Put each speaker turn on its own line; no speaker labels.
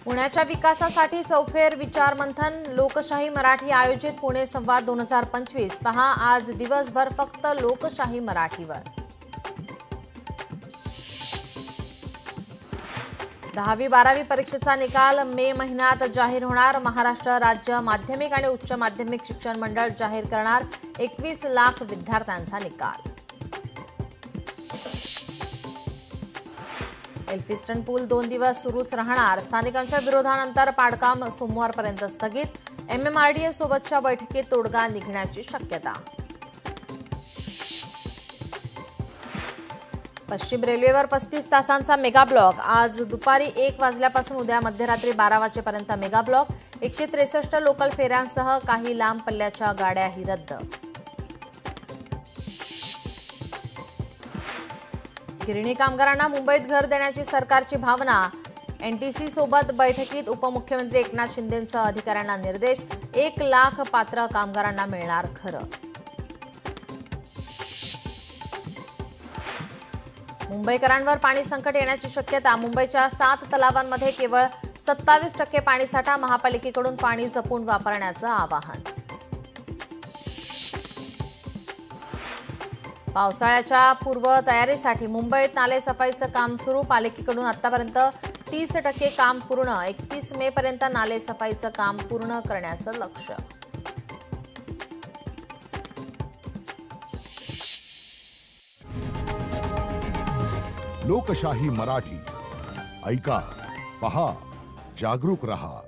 पुण्याच्या विकासासाठी चौफेर विचारमंथन लोकशाही मराठी आयोजित पुणे संवाद 2025 पहा आज दिवसभर फक्त लोकशाही मराठीवर। 10वी-12वी परीक्षेचा निकाल मे महिन्यात जाहीर होणार। महाराष्ट्र राज्य माध्यमिक आणि उच्च माध्यमिक शिक्षण मंडळ जाहीर करणार 21 लाख विद्यार्थ्यांचा निकाल। एल्फिस्टन पूल 2 दिवस सुरूच राहणार। स्थानिकांच्या विरोधानंतर पाडकाम सोमवारपर्यंत स्थगित। MMRDA सोबतच्या बैठकीत तोडगा निघण्याची शक्यता। पश्चिम रेल्वेवर 35 तासांचा मेगा ब्लॉक। आज दुपारी 1 वाजल्यापासून उद्या मध्यरात्री 12 वाजेपर्यंत मेगा ब्लॉक। 163 लोकल फेऱ्यांसह काही लांब पल्ल्याच्या गाड्याही रद्द। गिरणी कामगारांना मुंबईत घर देण्याची सरकारची भावना। NTC सोबत बैठकीत उपमुख्यमंत्री एकनाथ शिंदेंचा अधिकाऱ्यांना निर्देश। 1 लाख पात्र कामगारांना मिळणार घरं। मुंबईकरांवर पाणी संकट येण्याची शक्यता। मुंबईच्या 7 तलावांमध्ये केवळ 27% पाणीसाठा। महापालिकेकडून पाणी जपून वापरण्याचं आवाहन। पावसाळ्याच्या पूर्व तयारीसाठी मुंबईत नालेसफाईचं काम सुरू। पालिकेकडून आतापर्यंत 30% काम पूर्ण। 31 मे पर्यंत नालेसफाईचं काम पूर्ण करण्याचं लक्ष्य।
लोकशाही मराठी ऐका, पहा, जागरूक रहा।